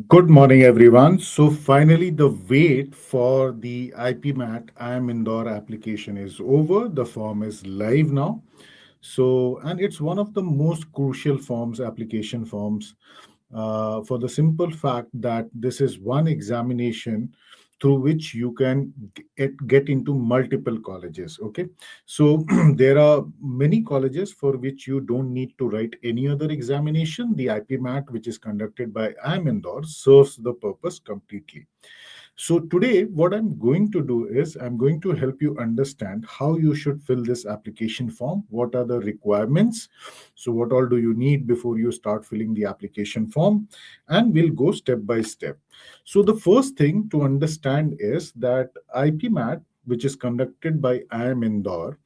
Good morning, everyone. So, finally, the wait for the IPMAT IAM Indore application is over. The form is live now. So, and it's one of the most crucial forms, application forms, for the simple fact that this is one examination through which you can get into multiple colleges. Okay. So, there are many colleges for which you don't need to write any other examination. The IPMAT, which is conducted by IIM Indore, serves the purpose completely. So today, what I'm going to do is I'm going to help you understand how you should fill this application form. What are the requirements? So what all do you need before you start filling the application form? And we'll go step by step. So the first thing to understand is that IPMAT, which is conducted by IIM Indore,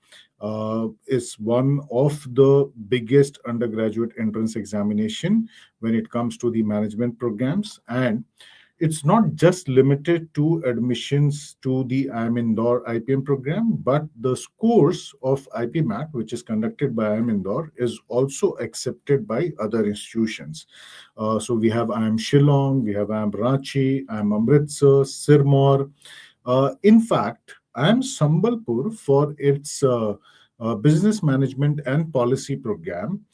is one of the biggest undergraduate entrance examination when it comes to the management programs, and it's not just limited to admissions to the IIM Indore IPM program, but the scores of IPMAT, which is conducted by IIM Indore, is also accepted by other institutions. So we have IIM Shillong, we have IIM Ranchi, IIM Amritsar, Sirmaur. In fact, IIM Sambalpur, for its business management and policy program,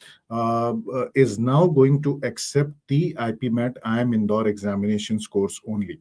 is now going to accept the IPMAT IIM Indore examination scores only.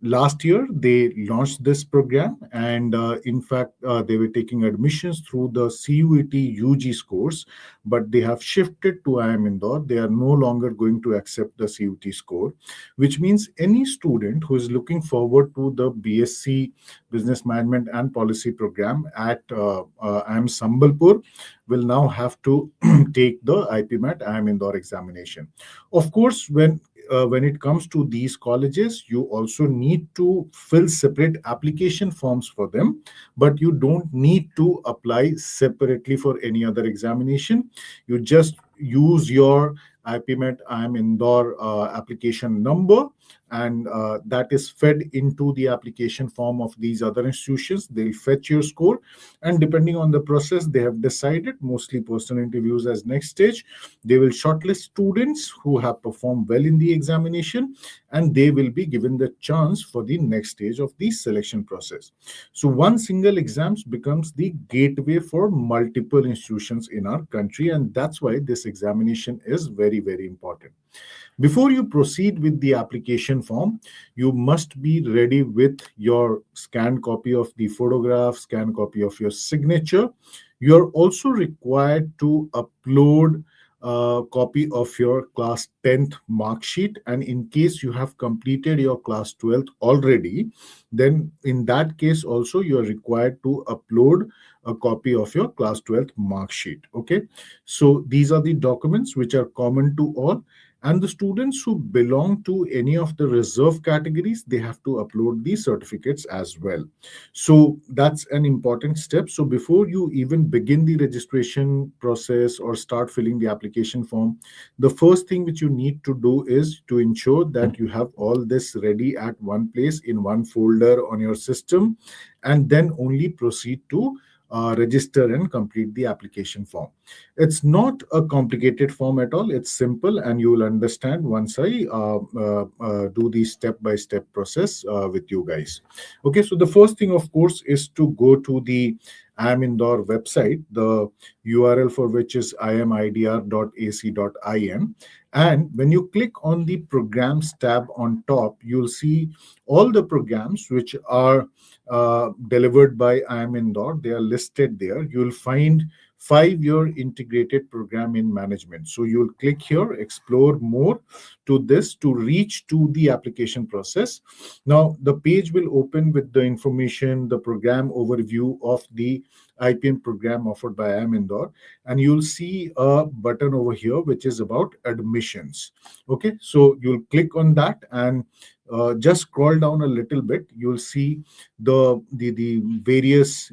Last year, they launched this program, and in fact, they were taking admissions through the CUET UG scores, but they have shifted to IIM Indore. They are no longer going to accept the CUT score, which means any student who is looking forward to the BSc Business Management and Policy program at IIM Sambalpur will now have to take the IPMAT IIM Indore examination. Of course, when it comes to these colleges, you also need to fill separate application forms for them, but you don't need to apply separately for any other examination. You just use your IPMAT IIM Indore application number, and that is fed into the application form of these other institutions. They'll fetch your score, and depending on the process, they have decided, mostly personal interviews as next stage. They will shortlist students who have performed well in the examination, and they will be given the chance for the next stage of the selection process. So one single exams becomes the gateway for multiple institutions in our country, and that's why this examination is very, very important. Before you proceed with the application form, you must be ready with your scanned copy of the photograph, scanned copy of your signature. You're also required to upload a copy of your class 10th mark sheet. And in case you have completed your class 12th already, then in that case also you are required to upload a copy of your class 12th mark sheet. Okay. So these are the documents which are common to all, and the students who belong to any of the reserve categories, they have to upload these certificates as well. So that's an important step. So before you even begin the registration process or start filling the application form, the first thing which you need to do is to ensure that you have all this ready at one place in one folder on your system, and then only proceed to register and complete the application form. It's not a complicated form at all. It's simple, and you will understand once I do the step-by-step process with you guys. Okay, so the first thing, of course, is to go to the IIM Indore website, the URL for which is imidr.ac.in. And when you click on the programs tab on top, you'll see all the programs which are delivered by IIM Indore. They are listed there. You'll find 5-year integrated program in management. So you'll click here, explore more to this to reach to the application process. Now, the page will open with the information, the program overview of the IPM program offered by IIM Indore, and you'll see a button over here which is about admissions. Okay, so you'll click on that, and just scroll down a little bit. You'll see the various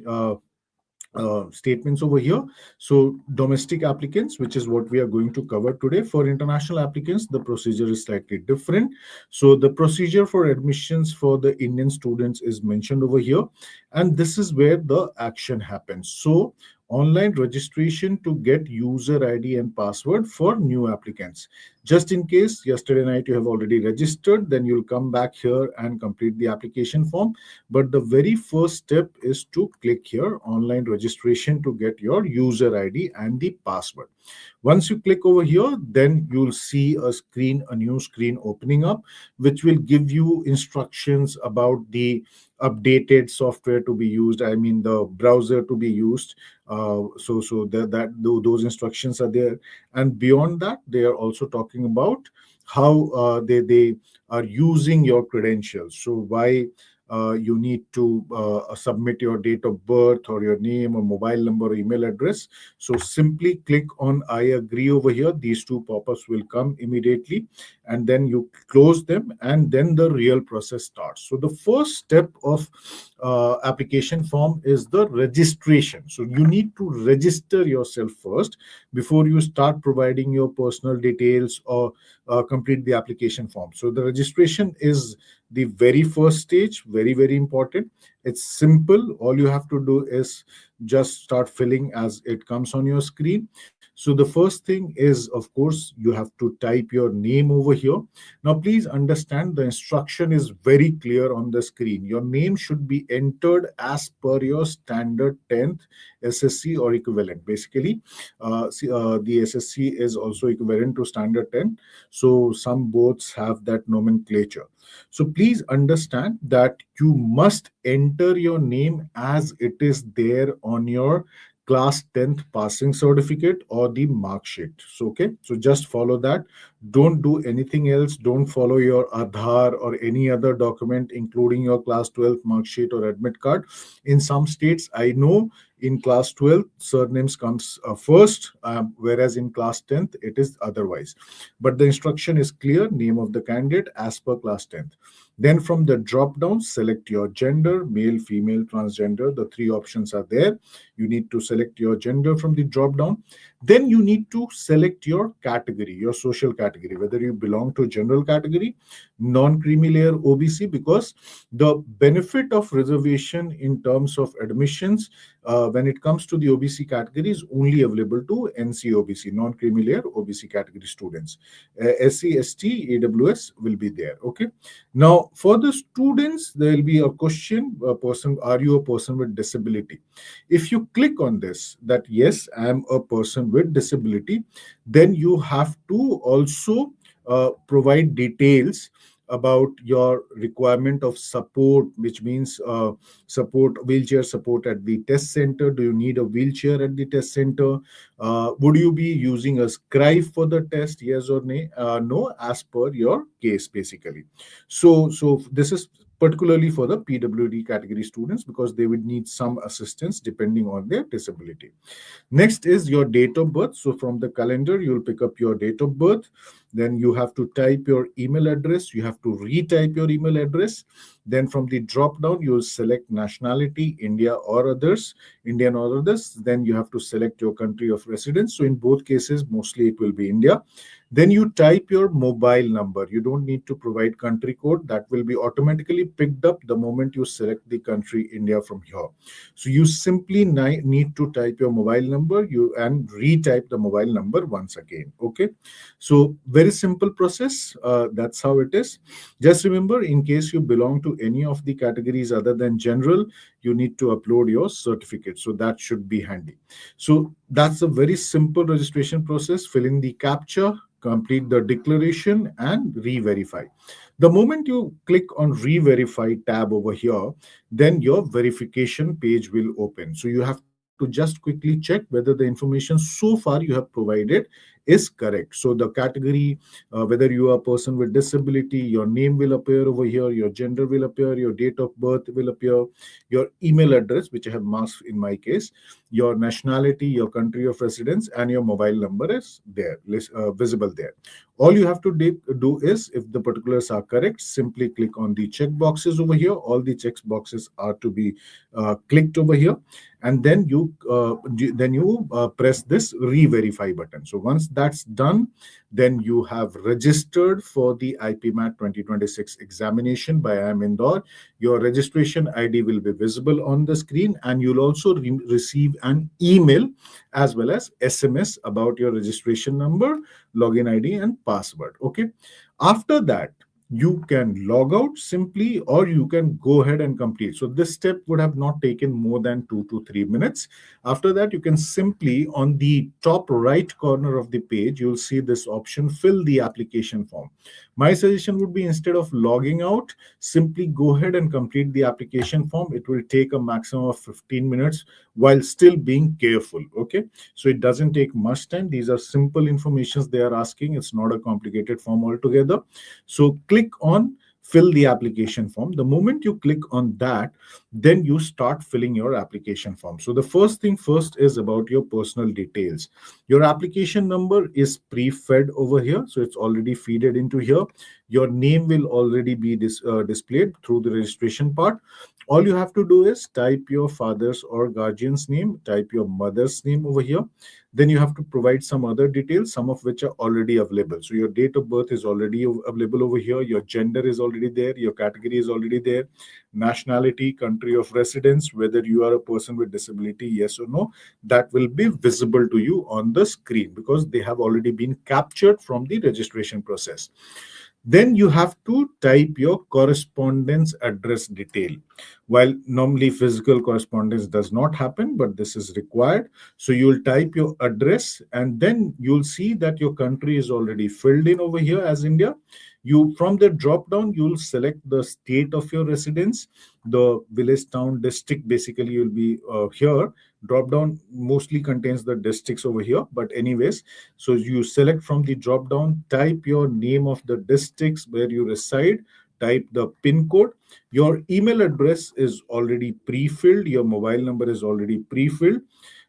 statements over here. So domestic applicants, which is what we are going to cover today. For international applicants, the procedure is slightly different. So the procedure for admissions for the Indian students is mentioned over here, and this is where the action happens. So online registration to get user ID and password for new applicants. Just in case yesterday night you have already registered, then you'll come back here and complete the application form. But the very first step is to click here, online registration to get your user ID and the password. Once you click over here, then you'll see a new screen opening up, which will give you instructions about the updated software to be used. I mean, the browser to be used. Those instructions are there, and beyond that, they are also talking about how they are using your credentials. So why you need to submit your date of birth or your name or mobile number or email address. So simply click on I agree over here. These two pop-ups will come immediately, and then you close them, and then the real process starts. So the first step of application form is the registration. So you need to register yourself first before you start providing your personal details or complete the application form. So the registration is the very first stage, very, very important. It's simple. All you have to do is just start filling as it comes on your screen. So the first thing is, of course, you have to type your name over here. Now please understand, the instruction is very clear on the screen. Your name should be entered as per your standard 10th SSC or equivalent. Basically, the SSC is also equivalent to standard 10. So some boards have that nomenclature. So please understand that you must enter your name as it is there on your class 10th passing certificate or the mark sheet. So okay, so just follow that. Don't do anything else. Don't follow your Aadhaar or any other document including your class 12 mark sheet or admit card. In some states, I know, in class 12 surnames comes first, whereas in class 10th it is otherwise. But the instruction is clear: name of the candidate as per class 10th. Then from the drop down, select your gender, male, female, transgender. The three options are there. You need to select your gender from the drop down. Then you need to select your category, your social category, whether you belong to general category, non-creamy layer, OBC, because the benefit of reservation in terms of admissions when it comes to the OBC category is only available to NC OBC, non-creamy layer OBC category students. SC, ST, AWS will be there. Okay. Now, for the students, there will be a question: are you a person with disability? If you click on this, that yes, I am a person with disability, then you have to also provide details about your requirement of support, which means wheelchair support at the test center. Do you need a wheelchair at the test center? Would you be using a scribe for the test? Yes or no, as per your case, basically. So this is particularly for the PWD category students, because they would need some assistance depending on their disability. Next is your date of birth. So from the calendar, you'll pick up your date of birth. Then you have to type your email address. You have to retype your email address. Then from the drop down, you'll select nationality, India or others, Indian or others. Then you have to select your country of residence. So in both cases, mostly it will be India. Then you type your mobile number. You don't need to provide country code. That will be automatically picked up the moment you select the country India from here. So you simply need to type your mobile number and retype the mobile number once again. Okay. So very simple process. That's how it is. Just remember, in case you belong to any of the categories other than general, you need to upload your certificate. So that should be handy. So that's a very simple registration process. Fill in the captcha, complete the declaration, and re-verify. The moment you click on re-verify tab over here, then your verification page will open. So you have to just quickly check whether the information so far you have provided is correct. So the category, whether you are a person with disability, your name will appear over here, your gender will appear, your date of birth will appear, your email address, which I have marked in my case, your nationality, your country of residence, and your mobile number is there, visible there. All you have to do is, if the particulars are correct, simply click on the check boxes over here. All the check boxes are to be clicked over here. and then you press this re-verify button. So once that's done, then you have registered for the IPMAT 2026 examination by IIM Indore. Your registration ID will be visible on the screen, and you'll also receive an email as well as SMS about your registration number, login ID, and password. Okay. After that, you can log out simply, or you can go ahead and complete. So this step would have not taken more than 2 to 3 minutes. After that, you can simply, on the top right corner of the page, you'll see this option, fill the application form. My suggestion would be, instead of logging out, simply go ahead and complete the application form. It will take a maximum of 15 minutes while still being careful. Okay. So it doesn't take much time. These are simple informations they are asking. It's not a complicated form altogether. So click on fill the application form. The moment you click on that, then you start filling your application form. So the first thing first is about your personal details. Your application number is pre-fed over here, so it's already feeded into here. Your name will already be displayed through the registration part. All you have to do is type your father's or guardian's name, type your mother's name over here. Then you have to provide some other details, some of which are already available. So your date of birth is already available over here. Your gender is already there. Your category is already there. Nationality, country of residence, whether you are a person with disability, yes or no, that will be visible to you on the screen because they have already been captured from the registration process. Then you have to type your correspondence address detail. While normally physical correspondence does not happen, but this is required. So you'll type your address, and then you'll see that your country is already filled in over here as India. You, from the drop down, you'll select the state of your residence, the village, town, district. Basically, you'll be here. Drop down mostly contains the districts over here, but anyways, so you select from the drop down, type your name of the districts where you reside, type the pin code. Your email address is already pre-filled, your mobile number is already pre-filled.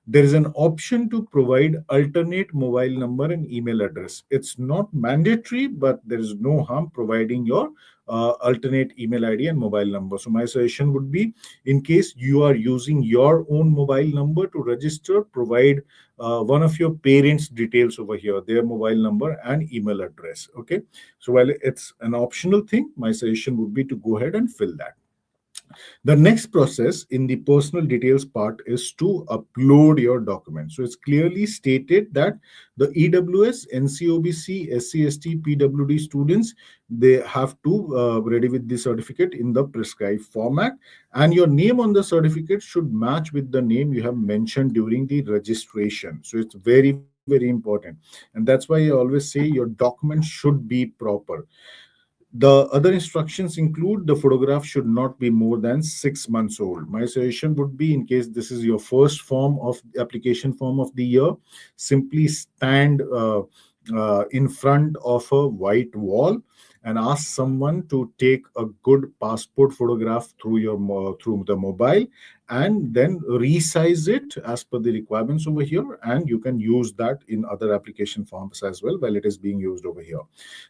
There is an option to provide alternate mobile number and email address. It's not mandatory, but there is no harm providing your alternate email ID and mobile number. So my suggestion would be, in case you are using your own mobile number to register, provide one of your parents' details over here, their mobile number and email address. Okay. So while it's an optional thing, my suggestion would be to go ahead and fill that. The next process in the personal details part is to upload your document. So it's clearly stated that the EWS, NCOBC, SC/ST, PWD students, they have to ready with the certificate in the prescribed format, and your name on the certificate should match with the name you have mentioned during the registration. So it's very, very important, and that's why I always say your document should be proper. The other instructions include the photograph should not be more than 6 months old. My suggestion would be, in case this is your first form of application form of the year, simply stand in front of a white wall and ask someone to take a good passport photograph through through the mobile, and then resize it as per the requirements over here, and you can use that in other application forms as well while it is being used over here.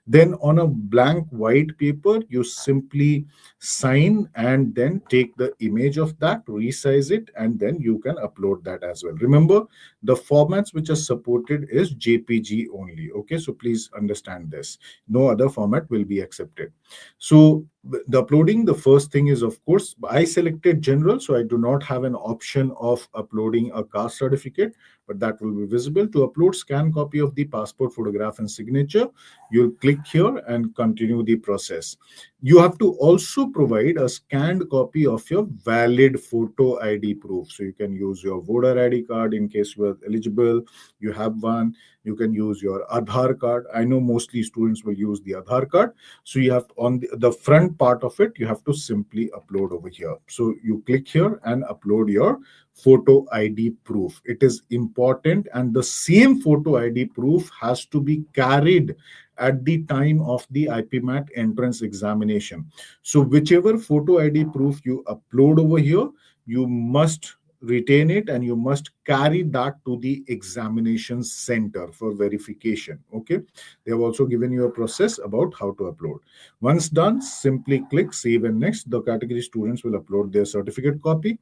Then on a blank white paper, you simply sign and then take the image of that, resize it, and then you can upload that as well. Remember, the formats which are supported is JPG only. Okay, so please understand this. No other format will be accepted. So the uploading, the first thing is, of course, I selected general, so I do not have an option of uploading a caste certificate, but that will be visible. To upload, scan copy of the passport photograph and signature. You'll click here and continue the process. You have to also provide a scanned copy of your valid photo ID proof. So you can use your voter ID card in case you are eligible, you have one. You can use your Aadhaar card. I know mostly students will use the Aadhaar card. So you have, on the front part of it, you have to simply upload over here. So you click here and upload your photo ID proof. It is important, and the same photo ID proof has to be carried at the time of the IPMAT entrance examination. So whichever photo ID proof you upload over here, you must retain it, and you must carry that to the examination center for verification. Okay, they have also given you a process about how to upload. Once done, simply click save and next. The category students will upload their certificate copy.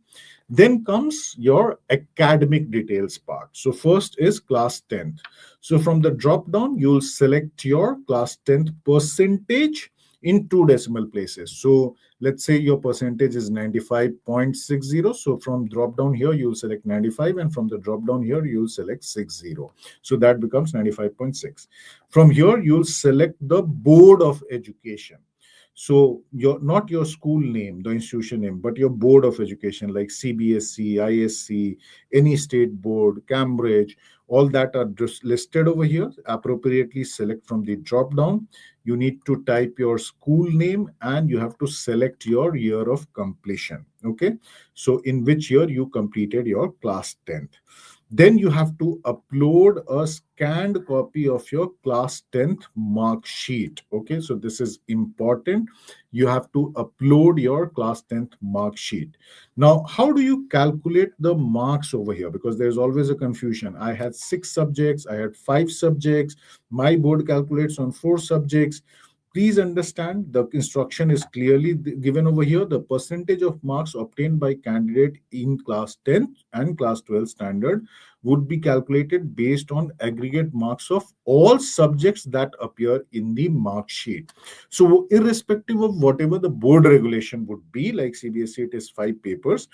Then comes your academic details part. So first is class 10th. So from the drop down, you'll select your class 10th percentage in two decimal places. So let's say your percentage is 95.60. So from drop down here, you'll select 95, and from the drop down here, you'll select 60. So that becomes 95.6. From here, you'll select the board of education. So your not your school name, the institution name, but your board of education like CBSC, ISC, any state board, Cambridge, all that are just listed over here. Appropriately select from the drop down. You need to type your school name and you have to select your year of completion. Okay. So in which year you completed your class 10th. Then you have to upload a scanned copy of your class 10th mark sheet. Okay, so this is important. You have to upload your class 10th mark sheet. Now, how do you calculate the marks over here? Because there's always a confusion. I had 6 subjects, I had 5 subjects. My board calculates on 4 subjects. Please understand the instruction is clearly given over here. The percentage of marks obtained by candidate in class 10th and class 12 standard would be calculated based on aggregate marks of all subjects that appear in the mark sheet. So irrespective of whatever the board regulation would be, like CBSE, it is 5 papers.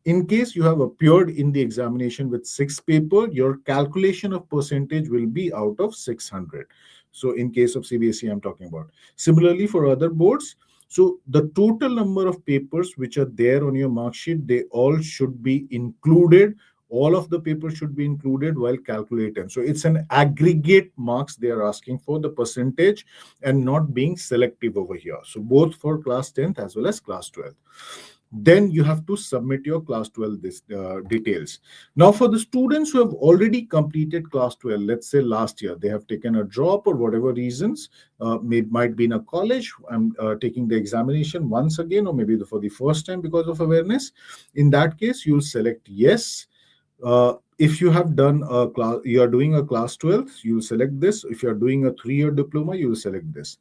In case you have appeared in the examination with 6 papers, your calculation of percentage will be out of 600. So in case of CBSE, I'm talking about. Similarly, for other boards, so the total number of papers which are there on your mark sheet, they all should be included. All of the papers should be included while calculating. So it's an aggregate marks they are asking for, the percentage, and not being selective over here. So both for class 10th as well as class 12th. Then you have to submit your class 12 details. Now for the students who have already completed class 12, let's say last year they have taken a drop or whatever reasons, might be in a college, I'm taking the examination once again, or maybe for the first time because of awareness. In that case, you'll select yes. If you have done a class, you are doing a class 12, you will select this. If you are doing a 3-year diploma, you will select this.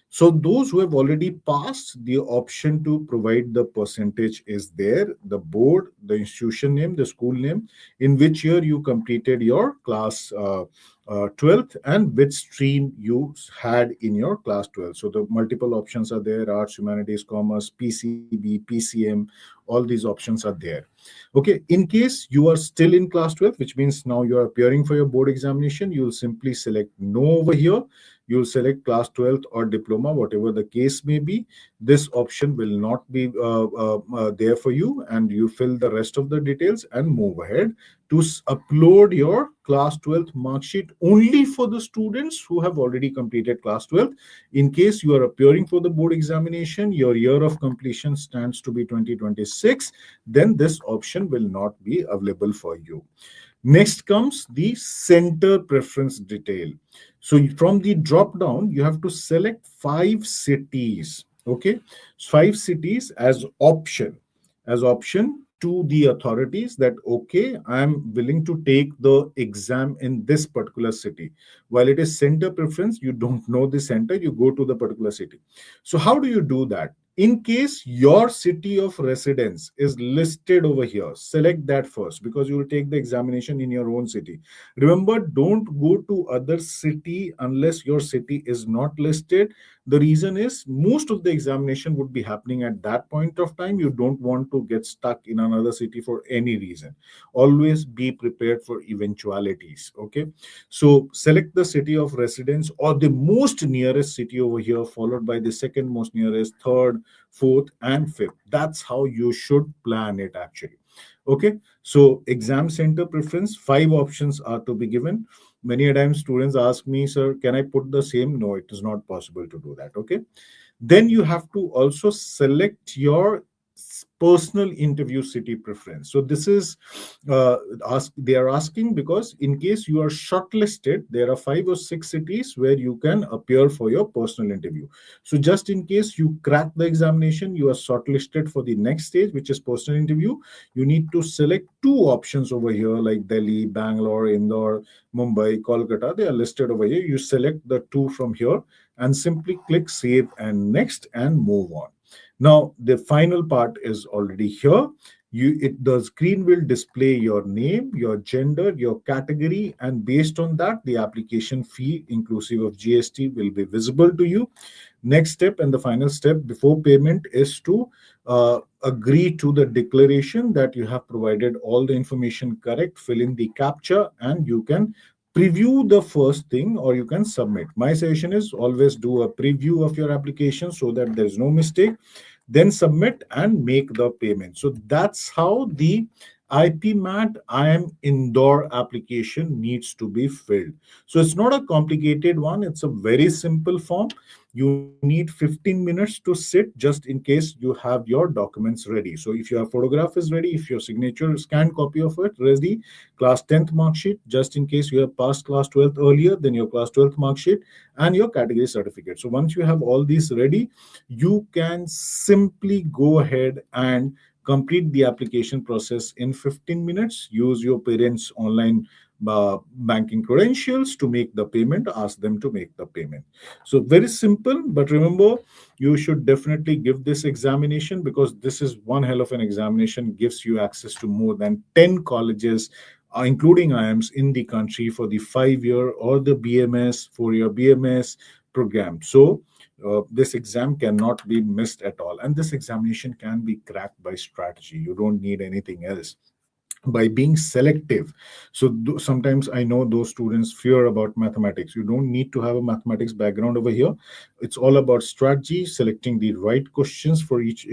So those who have already passed, the option to provide the percentage is there, the board, the institution name, the school name, in which year you completed your class 12th, and which stream you had in your class 12. So the multiple options are there: arts, humanities, commerce, PCB, PCM, all these options are there. Okay, in case you are still in class 12, which means now you are appearing for your board examination, you will simply select no over here. You'll select class 12th or diploma, whatever the case may be. This option will not be there for you, and you fill the rest of the details and move ahead to upload your class 12th mark sheet only for the students who have already completed class 12th. In case you are appearing for the board examination, your year of completion stands to be 2026, then this option will not be available for you. Next comes the center preference detail. So from the drop down, you have to select 5 cities. Okay, 5 cities as option to the authorities that, okay, I'm willing to take the exam in this particular city. While it is center preference, you don't know the center, you go to the particular city. So how do you do that? In case your city of residence is listed over here, select that first, because you will take the examination in your own city. Remember, don't go to other city unless your city is not listed. The reason is most of the examination would be happening at that point of time. You don't want to get stuck in another city for any reason. Always be prepared for eventualities. Okay, so select the city of residence or the most nearest city over here, followed by the second most nearest, third, fourth, and fifth. That's how you should plan it actually. Okay, so exam center preference, 5 options are to be given. Many a time students ask me, sir, can I put the same? No, it is not possible to do that. Okay, then you have to also select your personal interview city preference. So this is they are asking because in case you are shortlisted, there are 5 or 6 cities where you can appear for your personal interview. So just in case you crack the examination, you are shortlisted for the next stage, which is personal interview. You need to select two options over here, like Delhi, Bangalore, Indore, Mumbai, Kolkata. They are listed over here. You select the two from here and simply click save and next and move on. Now, the final part is already here. The screen will display your name, your gender, your category, and based on that, the application fee, inclusive of GST, will be visible to you. Next step and the final step before payment is to agree to the declaration that you have provided all the information correct, fill in the captcha, and you can preview the first thing or you can submit. My suggestion is always do a preview of your application so that there's no mistake, then submit and make the payment. So that's how the IPMAT IM Indore application needs to be filled. So it's not a complicated one, it's a very simple form. You need 15 minutes to sit just in case you have your documents ready. So if your photograph is ready, if your signature scanned copy of it ready, class 10th mark sheet, just in case you have passed class 12th earlier, then your class 12th mark sheet and your category certificate. So once you have all these ready, you can simply go ahead and complete the application process in 15 minutes. Use your parents' online banking credentials to make the payment, ask them to make the payment. So very simple, but remember, you should definitely give this examination because this is one hell of an examination, gives you access to more than 10 colleges, including IIMs in the country for the 5 year or the BMS, 4 year BMS program. So this exam cannot be missed at all. And this examination can be cracked by strategy. You don't need anything else, by being selective. So sometimes I know those students fear about mathematics. You don't need to have a mathematics background over here. It's all about strategy, selecting the right questions for each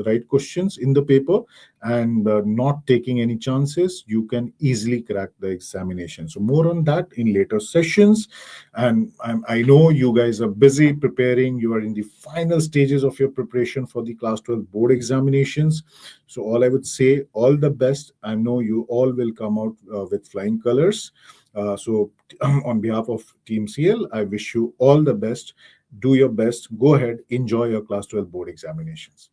right questions in the paper, and not taking any chances. You can easily crack the examination. So more on that in later sessions. And I know you guys are busy preparing. You are in the final stages of your preparation for the class 12 board examinations. So all I would say, all the best. I know you all will come out with flying colors. So on behalf of Team CL, I wish you all the best. Do your best. Go ahead, enjoy your class 12 board examinations.